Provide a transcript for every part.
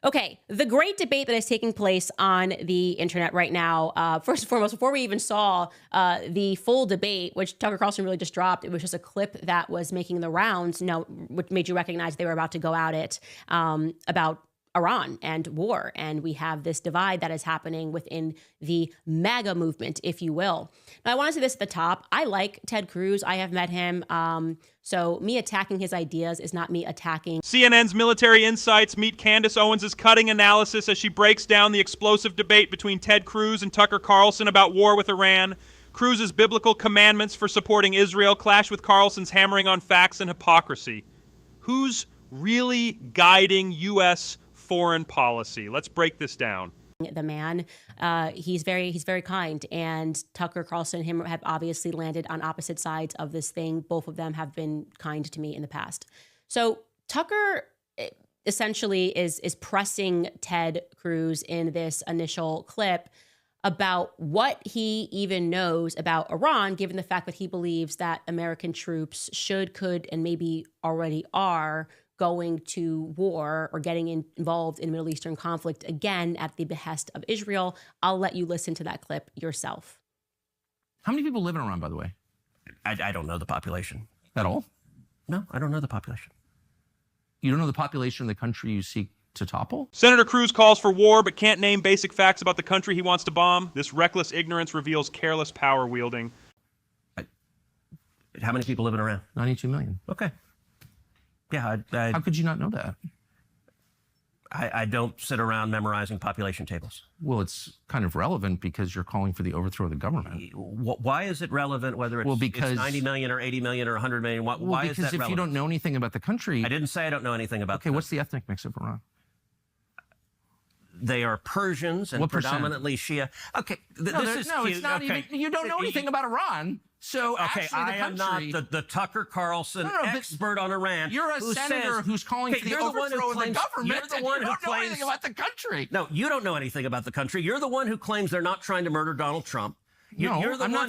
Okay, the great debate that is taking place on the internet right now, first and foremost, before we even saw the full debate, which Tucker Carlson really just dropped, it was just a clip that was making the rounds, which made you recognize they were about to go at it about Iran and war. And we have this divide that is happening within the MAGA movement, if you will. Now, I want to say this at the top. I like Ted Cruz. I have met him. So me attacking his ideas is not me attacking. CNN's Military Insights meet Candace Owens' cutting analysis as she breaks down the explosive debate between Ted Cruz and Tucker Carlson about war with Iran. Cruz's biblical commandments for supporting Israel clash with Carlson's hammering on facts and hypocrisy. Who's really guiding U.S. foreign policy? Let's break this down. The man, he's very kind, and Tucker Carlson and him have obviously landed on opposite sides of this thing. Both of them have been kind to me in the past. So Tucker essentially is pressing Ted Cruz in this initial clip about what he even knows about Iran, given the fact that he believes that American troops should, could, and maybe already are going to war or getting involved in Middle Eastern conflict, again, at the behest of Israel. I'll let you listen to that clip yourself. How many people live in Iran, by the way? I don't know the population. At all? No, I don't know the population. You don't know the population of the country you seek to topple? Senator Cruz calls for war but can't name basic facts about the country he wants to bomb. This reckless ignorance reveals careless power wielding. How many people live in Iran? 92 million. Okay. Yeah, How could you not know that? I don't sit around memorizing population tables. Well, it's kind of relevant because you're calling for the overthrow of the government. Why is it relevant whether it's 90 million or 80 million or 100 million? Why is that relevant? Because if you don't know anything about the country... I didn't say I don't know anything about Okay, what's the ethnic mix of Iran? They are Persians and predominantly Shia. Okay, this is cute. It's not even... You don't know anything about Iran. So okay, I am not the Tucker Carlson expert on Iran. You're a senator who's calling for the overthrow of the government. You're the one who don't know anything about the country. No, you don't know anything about the country. You're the one who claims they're not trying to murder Donald Trump. You're the one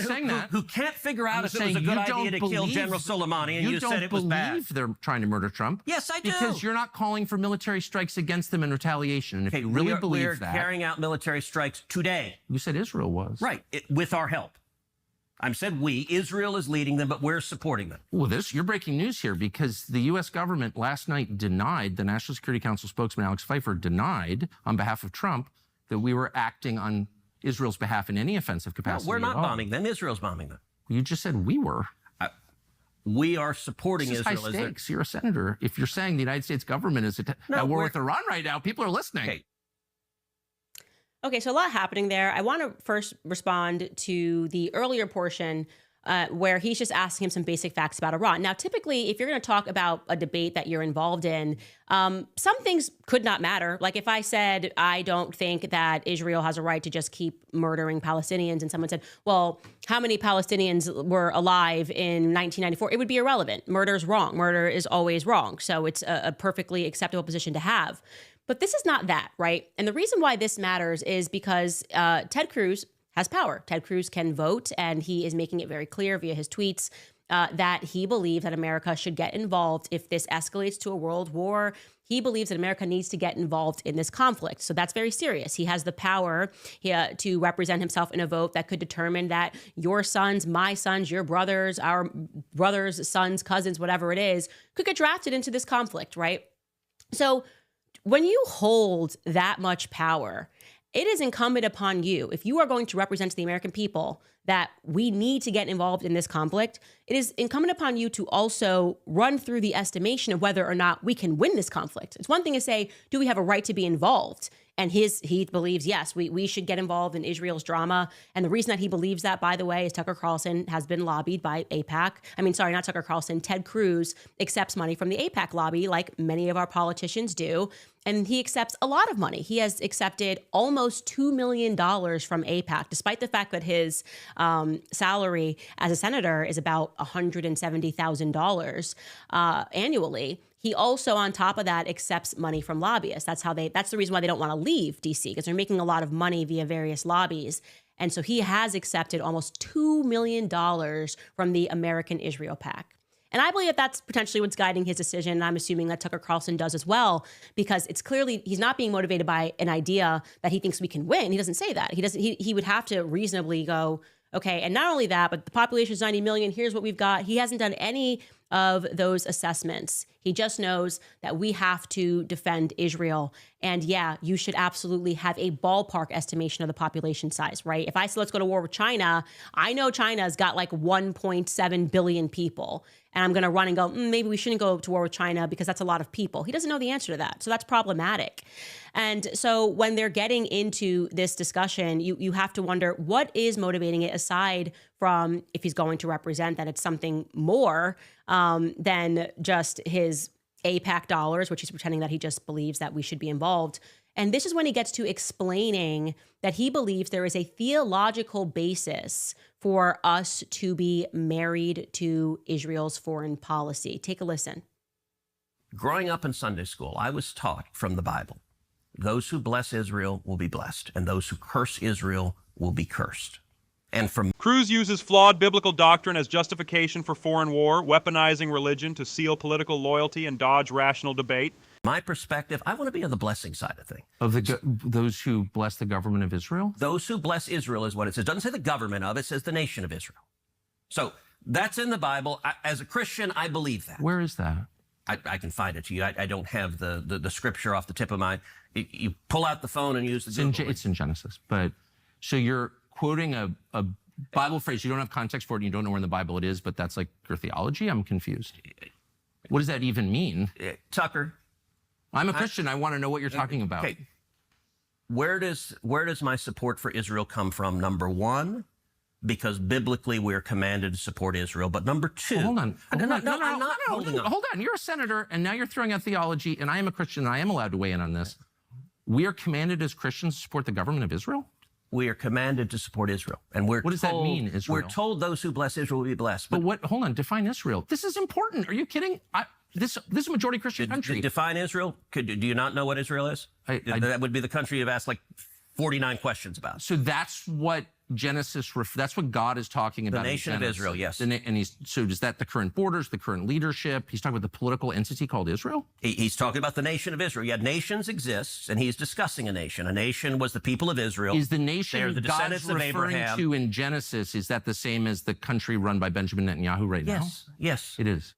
who can't figure out if it was a good idea to kill General Soleimani, and you said it was bad. You don't believe they're trying to murder Trump. Yes, I do. Because you're not calling for military strikes against them in retaliation. And if you really believe that... We're carrying out military strikes today. You said Israel was. Right, with our help. I said we. Israel is leading them, but we're supporting them. Well, you're breaking news here because the U.S. government last night denied, the National Security Council spokesman Alex Pfeiffer denied on behalf of Trump that we were acting on Israel's behalf in any offensive capacity. No, we're not bombing them. Israel's bombing them. You just said we were. We are supporting Israel. High stakes. You're a senator. If you're saying the United States government is at war with Iran right now, people are listening. Okay, so a lot happening there. I want to first respond to the earlier portion where he's just asking him some basic facts about Iran. Now, typically, if you're going to talk about a debate that you're involved in, some things could not matter. Like if I said, I don't think that Israel has a right to just keep murdering Palestinians, and someone said, well, how many Palestinians were alive in 1994? It would be irrelevant. Murder is wrong. Murder is always wrong. So it's a perfectly acceptable position to have. But this is not that, right? And the reason why this matters is because Ted Cruz has power. Ted Cruz can vote, and he is making it very clear via his tweets that he believes that America should get involved if this escalates to a world war. He believes that America needs to get involved in this conflict. So that's very serious. He has the power to represent himself in a vote that could determine that your sons, my sons, your brothers, our brothers, sons, cousins, whatever it is, could get drafted into this conflict, right? So when you hold that much power, it is incumbent upon you, if you are going to represent the American people that we need to get involved in this conflict, it is incumbent upon you to also run through the estimation of whether or not we can win this conflict. It's one thing to say, do we have a right to be involved? And he believes, yes, we should get involved in Israel's drama. And the reason that he believes that, by the way, is Tucker Carlson has been lobbied by AIPAC. I mean, sorry, not Tucker Carlson. Ted Cruz accepts money from the AIPAC lobby like many of our politicians do. And he accepts a lot of money. He has accepted almost $2 million from AIPAC, despite the fact that his salary as a senator is about $170,000 annually. He also, on top of that, accepts money from lobbyists. That's the reason why they don't want to leave DC, because they're making a lot of money via various lobbies. And so he has accepted almost $2 million from the American Israel PAC. And I believe that that's potentially what's guiding his decision. And I'm assuming that Tucker Carlson does as well, because it's clearly he's not being motivated by an idea that he thinks we can win. He doesn't say that. He would have to reasonably go, okay, and not only that, but the population is 90 million. Here's what we've got. He hasn't done any of those assessments. He just knows that we have to defend Israel. And yeah, you should absolutely have a ballpark estimation of the population size, right? If I say let's go to war with China, I know China's got like 1.7 billion people. And I'm going to run and go, maybe we shouldn't go to war with China because that's a lot of people. He doesn't know the answer to that. So that's problematic. And so when they're getting into this discussion, you have to wonder what is motivating it, aside from if he's going to represent that it's something more than just his AIPAC dollars, which he's pretending that he just believes that we should be involved. And this is when he gets to explaining that he believes there is a theological basis for us to be married to Israel's foreign policy. Take a listen. Growing up in Sunday school, I was taught from the Bible, those who bless Israel will be blessed, and those who curse Israel will be cursed. And from Cruz uses flawed biblical doctrine as justification for foreign war, weaponizing religion to seal political loyalty and dodge rational debate. my perspective, I want to be on the blessing side of things. Of those who bless the government of Israel? Those who bless Israel is what it says. It doesn't say the government of, it says the nation of Israel. So that's in the Bible. As a Christian, I believe that. Where is that? I can find it to you. I don't have the scripture off the tip of my... You pull out the phone and use the Google. It's in Genesis. But so you're quoting a Bible phrase. You don't have context for it and you don't know where in the Bible it is, but that's like your theology? I'm confused. What does that even mean? Tucker. I'm a Christian. I want to know what you're talking about. Okay. Where does my support for Israel come from? Number one, because biblically we're commanded to support Israel. But number two... Well, hold on. I'm not holding on. Hold on. You're a senator, and now you're throwing out theology, and I am a Christian, and I am allowed to weigh in on this. We are commanded as Christians to support the government of Israel? We are commanded to support Israel. And what does that mean, Israel? We're told those who bless Israel will be blessed. But what? Hold on. Define Israel. This is important. Are you kidding? This is a majority Christian country. Define Israel? Do you not know what Israel is? That would be the country you've asked like 49 questions about. So that's what Genesis, that's what God is talking about. The nation of Israel, yes. And so is that the current borders, the current leadership? He's talking about the political entity called Israel? He's talking about the nation of Israel. Yeah, nations exist, and he's discussing a nation. A nation was the people of Israel. Is the nation They're the descendants God's referring of Abraham. to in Genesis, is that the same as the country run by Benjamin Netanyahu right now? Yes. It is.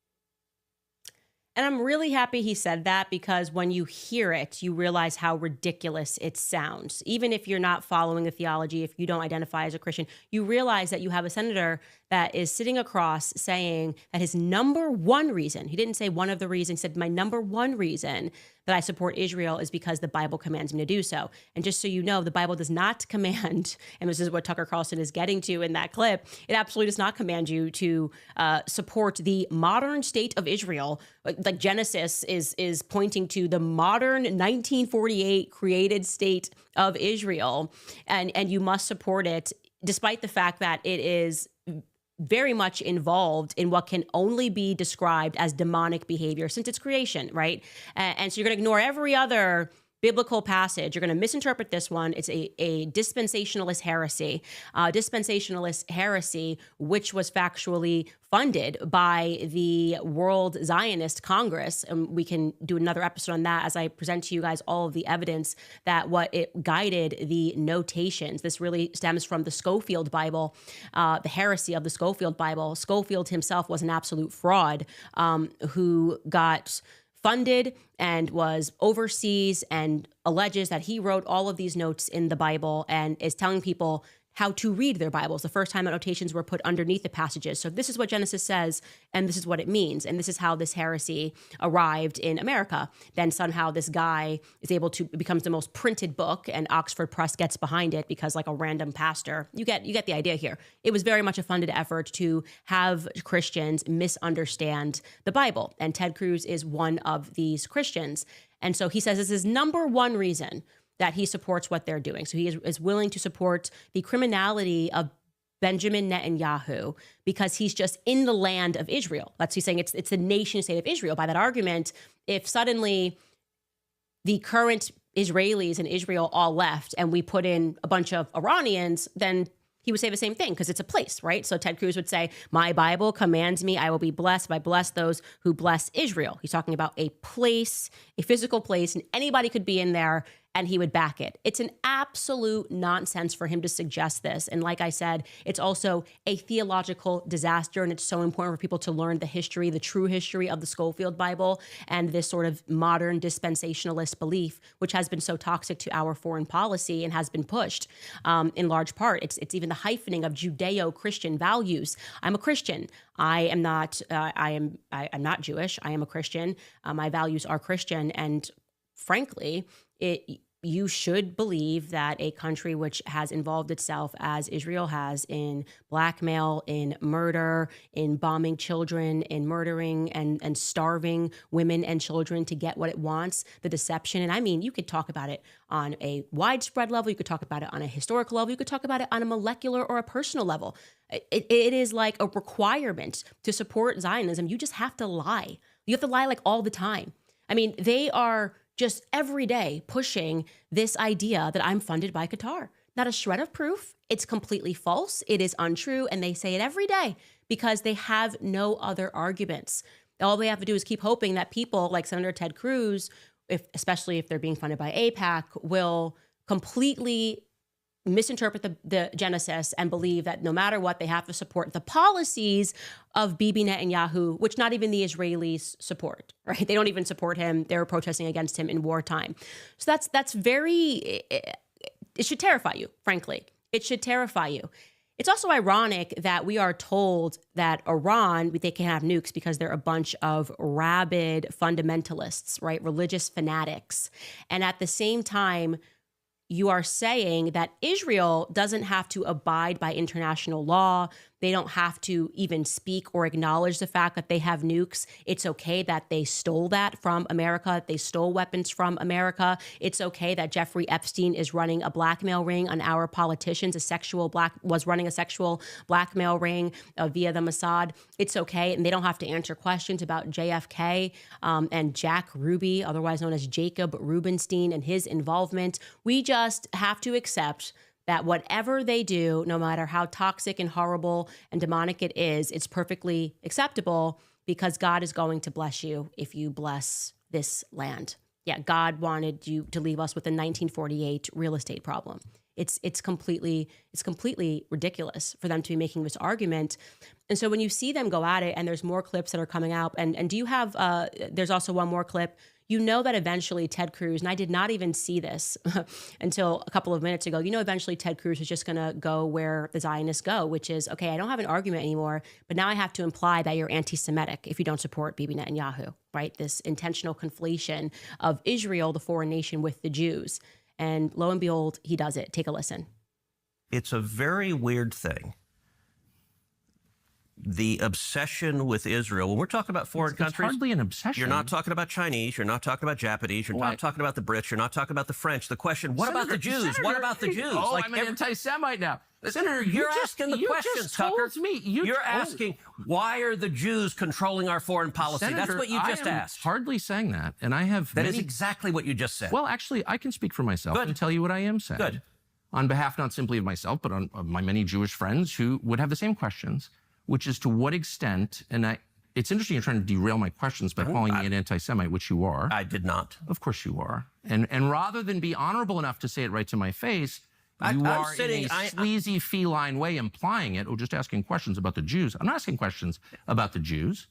And I'm really happy he said that, because when you hear it, you realize how ridiculous it sounds. Even if you're not following the theology, if you don't identify as a Christian, you realize that you have a senator that is sitting across saying that his number one reason, he didn't say one of the reasons, he said my number one reason that I support Israel is because the Bible commands me to do so. And just so you know, the Bible does not command, and this is what Tucker Carlson is getting to in that clip, it absolutely does not command you to support the modern state of Israel. Like Genesis is pointing to the modern 1948 created state of Israel, and you must support it, despite the fact that it is very much involved in what can only be described as demonic behavior since its creation, right? And so you're going to ignore every other biblical passage. You're going to misinterpret this one. It's a dispensationalist heresy. Dispensationalist heresy, which was factually funded by the World Zionist Congress. And we can do another episode on that as I present to you guys all of the evidence that what it guided the notations. This really stems from the Scofield Bible, the heresy of the Scofield Bible. Scofield himself was an absolute fraud who got funded and was overseas and alleges that he wrote all of these notes in the Bible and is telling people how to read their Bibles. The first time that notations were put underneath the passages. So this is what Genesis says, and this is what it means. And this is how this heresy arrived in America. Then somehow this guy is able to, it becomes the most printed book, and Oxford Press gets behind it because like a random pastor. You get the idea here. It was very much a funded effort to have Christians misunderstand the Bible. And Ted Cruz is one of these Christians. And so he says this is number one reason that he supports what they're doing. So he is willing to support the criminality of Benjamin Netanyahu because he's just in the land of Israel. He's saying it's the nation state of Israel. By that argument, if suddenly the current Israelis in Israel all left and we put in a bunch of Iranians, then he would say the same thing because it's a place, right? So Ted Cruz would say, my Bible commands me, I will be blessed if I bless those who bless Israel. He's talking about a place, a physical place, and anybody could be in there and he would back it. It's an absolute nonsense for him to suggest this. And like I said, it's also a theological disaster. And it's so important for people to learn the history, the true history of the Scofield Bible and this sort of modern dispensationalist belief, which has been so toxic to our foreign policy and has been pushed in large part. It's even the hyphening of Judeo-Christian values. I'm a Christian. I am not. I'm not Jewish. I am a Christian. My values are Christian, and frankly, you should believe that a country which has involved itself as Israel has in blackmail, in murder, in bombing children, in murdering and starving women and children to get what it wants, the deception. And I mean, you could talk about it on a widespread level. You could talk about it on a historical level. You could talk about it on a molecular or a personal level. It is like a requirement to support Zionism. You just have to lie. You have to lie like all the time. I mean, they are just every day pushing this idea that I'm funded by Qatar. Not a shred of proof. It's completely false. It is untrue. And they say it every day because they have no other arguments. All they have to do is keep hoping that people like Senator Ted Cruz, especially if they're being funded by AIPAC, will completely misinterpret the Genesis and believe that no matter what, they have to support the policies of Bibi Netanyahu, which not even the Israelis support, right? They don't even support him. They were protesting against him in wartime. So that's very, it should terrify you, frankly. It should terrify you. It's also ironic that we are told that Iran, they can have nukes because they're a bunch of rabid fundamentalists, right? Religious fanatics. And at the same time, you are saying that Israel doesn't have to abide by international law. They don't have to even speak or acknowledge the fact that they have nukes. It's okay that they stole that from America. They stole weapons from America. It's okay that Jeffrey Epstein is running a blackmail ring on our politicians, was running a sexual blackmail ring via the Mossad. It's okay. And they don't have to answer questions about JFK and Jack Ruby, otherwise known as Jacob Rubenstein, and his involvement. We just have to accept that whatever they do, no matter how toxic and horrible and demonic it is, it's perfectly acceptable because God is going to bless you if you bless this land. Yeah, God wanted you to leave us with a 1948 real estate problem. It's completely ridiculous for them to be making this argument. And so when you see them go at it, and there's more clips that are coming out, and do you have, there's also one more clip. You know that eventually Ted Cruz, and I did not even see this until a couple of minutes ago, you know eventually Ted Cruz is just going to go where the Zionists go, which is, okay, I don't have an argument anymore, but now I have to imply that you're anti-Semitic if you don't support Bibi Netanyahu, right? This intentional conflation of Israel, the foreign nation, with the Jews. And lo and behold, he does it. Take a listen. It's a very weird thing. The obsession with Israel, when we're talking about foreign countries, it's hardly an obsession. You're not talking about Chinese, you're not talking about Japanese, you're not talking about the Brits, you're not talking about the French. The question, what about the Jews? What about the Jews? Oh, like, I'm an anti-Semite now. Senator, you're asking the questions, Tucker. You're asking, why are the Jews controlling our foreign policy? Senator, that's what you just asked. Hardly saying that, and I have That is exactly what you just said. Well, actually, I can speak for myself and tell you what I am saying. Good. On behalf not simply of myself, but on my many Jewish friends who would have the same questions, which is to what extent, and it's interesting you're trying to derail my questions by calling me an anti-Semite, which you are. I did not. Of course you are. And rather than be honorable enough to say it right to my face, you are in a sleazy feline way implying it or just asking questions about the Jews. I'm not asking questions about the Jews.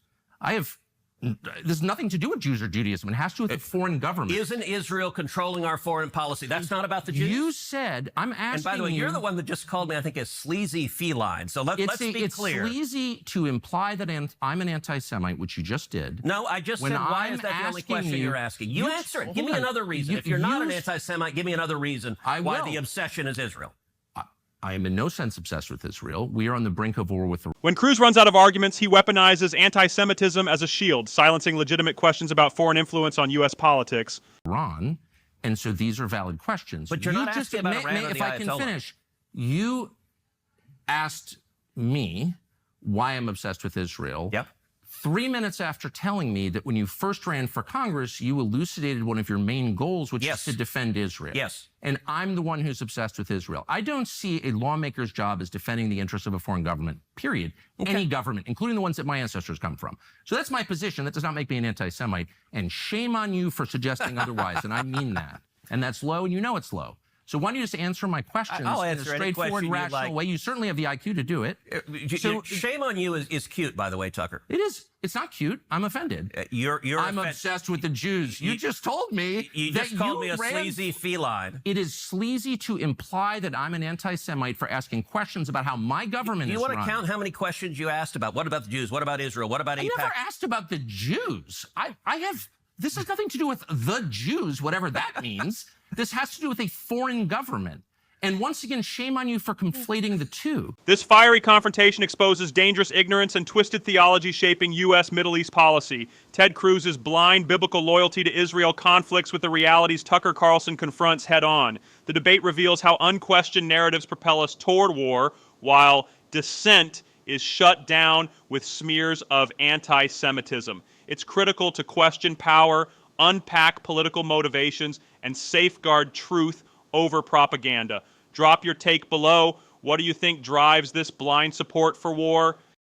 There's nothing to do with Jews or Judaism. It has to do with the foreign government. Isn't Israel controlling our foreign policy? That's not about the Jews? You said, I'm asking you. And by the way, you're the one that just called me, I think, a sleazy feline. So let's be clear. It's sleazy to imply that I'm an anti-Semite, which you just did. No, I just said, why is that the only question you're asking? You answer it. Give me another reason. If you're not an anti-Semite, give me another reason why the obsession is Israel. I am in no sense obsessed with Israel. We are on the brink of war with Iran. When Cruz runs out of arguments, he weaponizes anti-Semitism as a shield, silencing legitimate questions about foreign influence on U.S. politics. Iran, and so these are valid questions. But you're not asking about Iran or the If I can finish, you asked me why I'm obsessed with Israel. Yep. 3 minutes after telling me that when you first ran for Congress, you elucidated one of your main goals, which is to defend Israel. Yes. And I'm the one who's obsessed with Israel. I don't see a lawmaker's job as defending the interests of a foreign government, period. Okay. Any government, including the ones that my ancestors come from. So that's my position. That does not make me an anti-Semite. And shame on you for suggesting otherwise. And I mean that. And that's low, and you know it's low. So why don't you just answer my questions I'll in a answer straightforward, rational way? You certainly have the IQ to do it. So, shame on you is cute, by the way, Tucker. It is. It's not cute. I'm offended. I'm obsessed with the Jews. You just told me you just called me a sleazy feline. It is sleazy to imply that I'm an anti-Semite for asking questions about how my government is run. You want to count how many questions you asked about? What about the Jews? What about Israel? What about AIPAC? I never asked about the Jews. This has nothing to do with the Jews, whatever that means. This has to do with a foreign government. And once again, shame on you for conflating the two. This fiery confrontation exposes dangerous ignorance and twisted theology shaping U.S. Middle East policy. Ted Cruz's blind biblical loyalty to Israel conflicts with the realities Tucker Carlson confronts head-on. The debate reveals how unquestioned narratives propel us toward war, while dissent is shut down with smears of anti-Semitism. It's critical to question power, unpack political motivations, and safeguard truth over propaganda. Drop your take below. What do you think drives this blind support for war?